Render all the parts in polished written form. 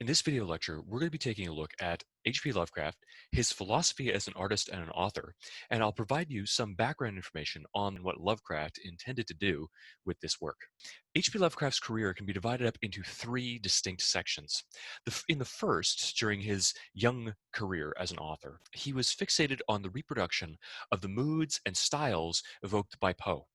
In this video lecture, we're going to be taking a look at H.P. Lovecraft, his philosophy as an artist and an author, and I'll provide you some background information on what Lovecraft intended to do with this work. H.P. Lovecraft's career can be divided up into three distinct sections. In the first, during his young career as an author, he was fixated on the reproduction of the moods and styles evoked by Poe.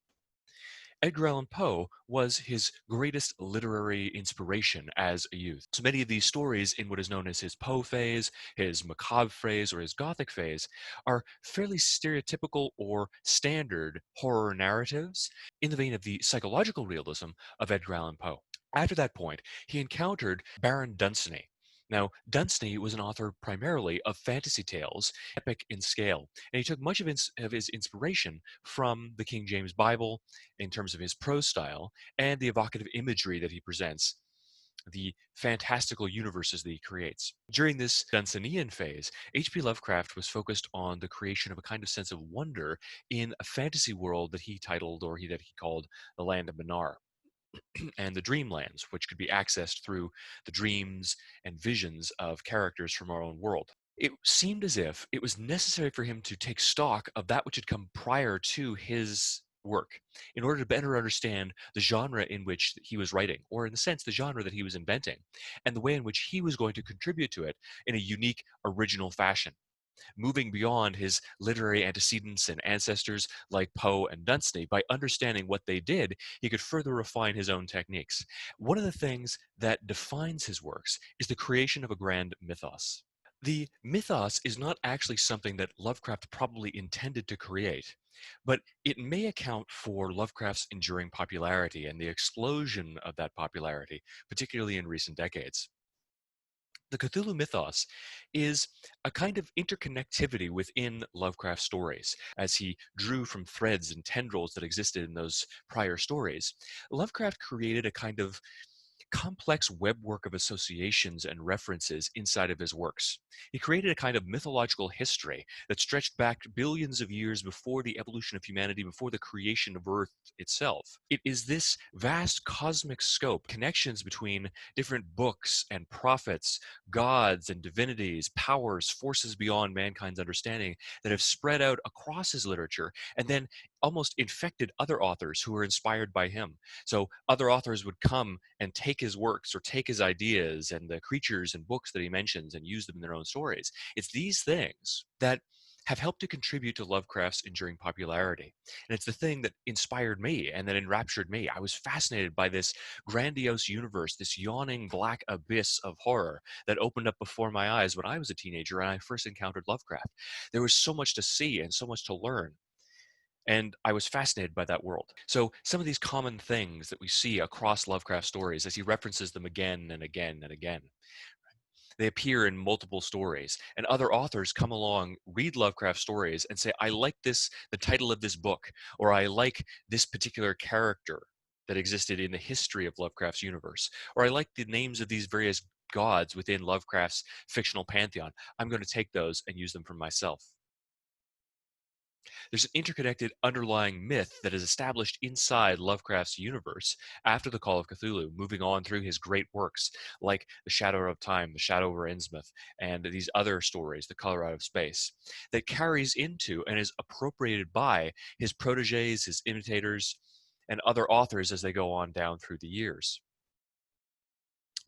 Edgar Allan Poe was his greatest literary inspiration as a youth. So many of these stories in what is known as his Poe phase, his macabre phase, or his Gothic phase are fairly stereotypical or standard horror narratives in the vein of the psychological realism of Edgar Allan Poe. After that point, he encountered Baron Dunsany. Now, Dunsany was an author primarily of fantasy tales, epic in scale, and he took much of his inspiration from the King James Bible in terms of his prose style and the evocative imagery that he presents, the fantastical universes that he creates. During this Dunsanian phase, H.P. Lovecraft was focused on the creation of a kind of sense of wonder in a fantasy world that he titled, or that he called, the Land of Minar and the Dreamlands, which could be accessed through the dreams and visions of characters from our own world. It seemed as if it was necessary for him to take stock of that which had come prior to his work in order to better understand the genre in which he was writing, or in the sense, the genre that he was inventing, and the way in which he was going to contribute to it in a unique, original fashion, moving beyond his literary antecedents and ancestors like Poe and Dunsany. By understanding what they did, he could further refine his own techniques. One of the things that defines his works is the creation of a grand mythos. The mythos is not actually something that Lovecraft probably intended to create, but it may account for Lovecraft's enduring popularity and the explosion of that popularity, particularly in recent decades. The Cthulhu mythos is a kind of interconnectivity within Lovecraft's stories. As he drew from threads and tendrils that existed in those prior stories, Lovecraft created a kind of complex webwork of associations and references inside of his works. He created a kind of mythological history that stretched back billions of years before the evolution of humanity, before the creation of Earth itself. It is this vast cosmic scope, connections between different books and prophets, gods and divinities, powers, forces beyond mankind's understanding, that have spread out across his literature and then almost infected other authors who were inspired by him. So other authors would come and take his works or take his ideas and the creatures and books that he mentions and use them in their own stories. It's these things that have helped to contribute to Lovecraft's enduring popularity. And it's the thing that inspired me and that enraptured me. I was fascinated by this grandiose universe, this yawning black abyss of horror that opened up before my eyes when I was a teenager and I first encountered Lovecraft. There was so much to see and so much to learn. And I was fascinated by that world. So some of these common things that we see across Lovecraft stories as he references them again and again and again, they appear in multiple stories. And other authors come along, read Lovecraft stories and say, I like this, the title of this book, or I like this particular character that existed in the history of Lovecraft's universe, or I like the names of these various gods within Lovecraft's fictional pantheon. I'm going to take those and use them for myself. There's an interconnected underlying myth that is established inside Lovecraft's universe after the Call of Cthulhu, moving on through his great works like The Shadow of Time, The Shadow over Innsmouth, and these other stories, The Color Out of Space, that carries into and is appropriated by his proteges, his imitators, and other authors as they go on down through the years.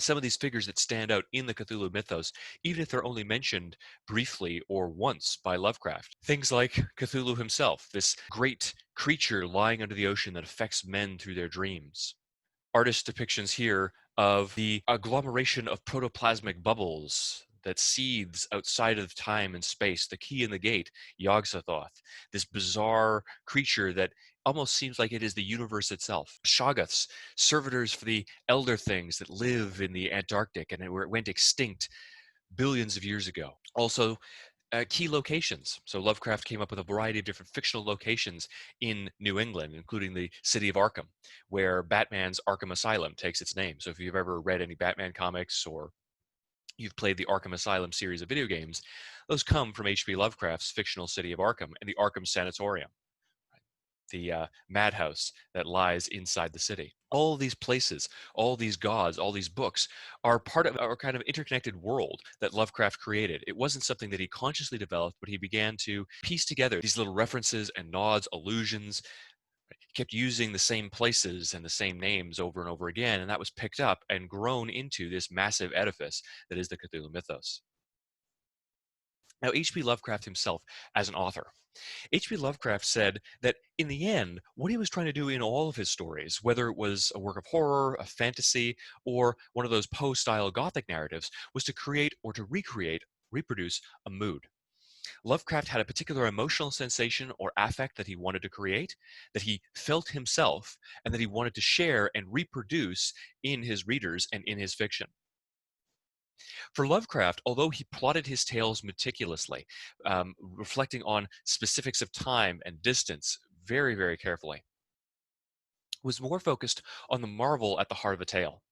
Some of these figures that stand out in the Cthulhu mythos, even if they're only mentioned briefly or once by Lovecraft. Things like Cthulhu himself, this great creature lying under the ocean that affects men through their dreams. Artist depictions here of the agglomeration of protoplasmic bubbles that seethes outside of time and space, the key in the gate, Yog-Sothoth, this bizarre creature that almost seems like it is the universe itself. Shoggoths, servitors for the elder things that live in the Antarctic and it went extinct billions of years ago. Also, key locations. So Lovecraft came up with a variety of different fictional locations in New England, including the city of Arkham, where Batman's Arkham Asylum takes its name. So if you've ever read any Batman comics or you've played the Arkham Asylum series of video games, those come from H.P. Lovecraft's fictional city of Arkham and the Arkham Sanatorium. the madhouse that lies inside the city. All these places, all these gods, all these books are part of our kind of interconnected world that Lovecraft created. It wasn't something that he consciously developed, but he began to piece together these little references and nods, allusions. He kept using the same places and the same names over and over again, and that was picked up and grown into this massive edifice that is the Cthulhu mythos. Now, H.P. Lovecraft himself, as an author, H.P. Lovecraft said that in the end, what he was trying to do in all of his stories, whether it was a work of horror, a fantasy, or one of those Poe style Gothic narratives, was to create or to recreate, reproduce a mood. Lovecraft had a particular emotional sensation or affect that he wanted to create, that he felt himself, and that he wanted to share and reproduce in his readers and in his fiction. For Lovecraft, although he plotted his tales meticulously, reflecting on specifics of time and distance very, very carefully, was more focused on the marvel at the heart of a tale.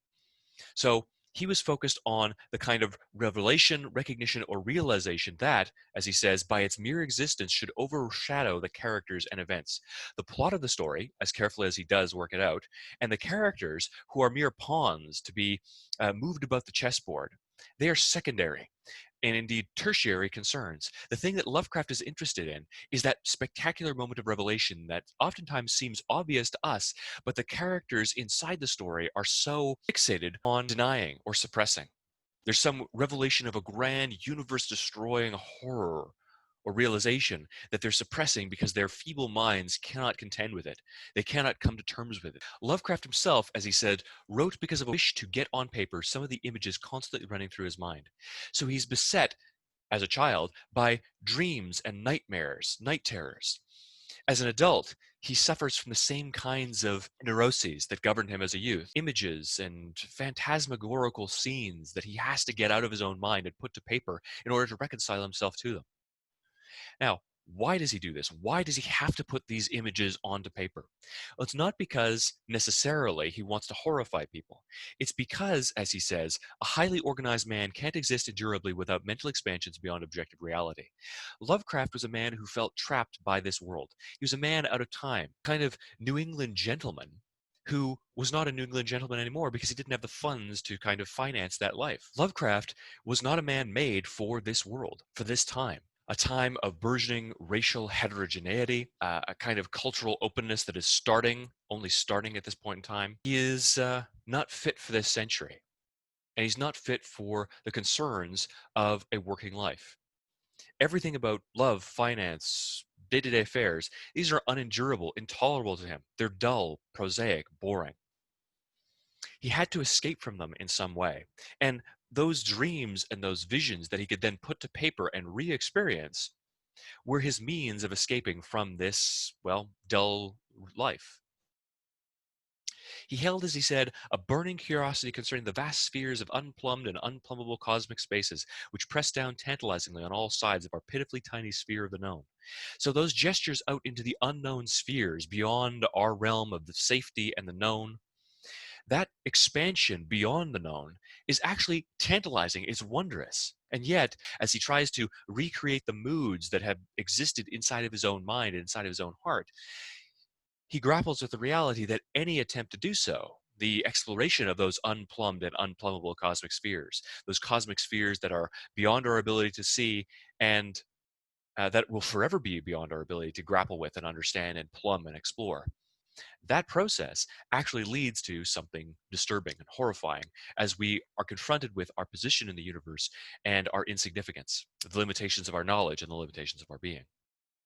So he was focused on the kind of revelation, recognition, or realization that, as he says, by its mere existence should overshadow the characters and events. The plot of the story, as carefully as he does work it out, and the characters who are mere pawns to be moved about the chessboard, they are secondary and indeed tertiary concerns. The thing that Lovecraft is interested in is that spectacular moment of revelation that oftentimes seems obvious to us, but the characters inside the story are so fixated on denying or suppressing. There's some revelation of a grand universe destroying horror or realization that they're suppressing because their feeble minds cannot contend with it. They cannot come to terms with it. Lovecraft himself, as he said, wrote because of a wish to get on paper some of the images constantly running through his mind. So he's beset as a child by dreams and nightmares, night terrors. As an adult, he suffers from the same kinds of neuroses that governed him as a youth, images and phantasmagorical scenes that he has to get out of his own mind and put to paper in order to reconcile himself to them. Now, why does he do this? Why does he have to put these images onto paper? Well, it's not because necessarily he wants to horrify people. It's because, as he says, a highly organized man can't exist endurably without mental expansions beyond objective reality. Lovecraft was a man who felt trapped by this world. He was a man out of time, kind of New England gentleman who was not a New England gentleman anymore because he didn't have the funds to kind of finance that life. Lovecraft was not a man made for this world, for this time, a time of burgeoning racial heterogeneity, a kind of cultural openness that is only starting at this point in time. He is not fit for this century, and he's not fit for the concerns of a working life. Everything about love, finance, day-to-day affairs, these are unendurable, intolerable to him. They're dull, prosaic, boring. He had to escape from them in some way. And those dreams and those visions that he could then put to paper and re-experience were his means of escaping from this, well, dull life. He held, as he said, a burning curiosity concerning the vast spheres of unplumbed and unplumbable cosmic spaces, which press down tantalizingly on all sides of our pitifully tiny sphere of the known. So those gestures out into the unknown spheres beyond our realm of the safety and the known, that expansion beyond the known is actually tantalizing, it's wondrous. And yet, as he tries to recreate the moods that have existed inside of his own mind, inside of his own heart, he grapples with the reality that any attempt to do so, the exploration of those unplumbed and unplumbable cosmic spheres, those cosmic spheres that are beyond our ability to see and that will forever be beyond our ability to grapple with and understand and plumb and explore. That process actually leads to something disturbing and horrifying as we are confronted with our position in the universe and our insignificance, the limitations of our knowledge and the limitations of our being.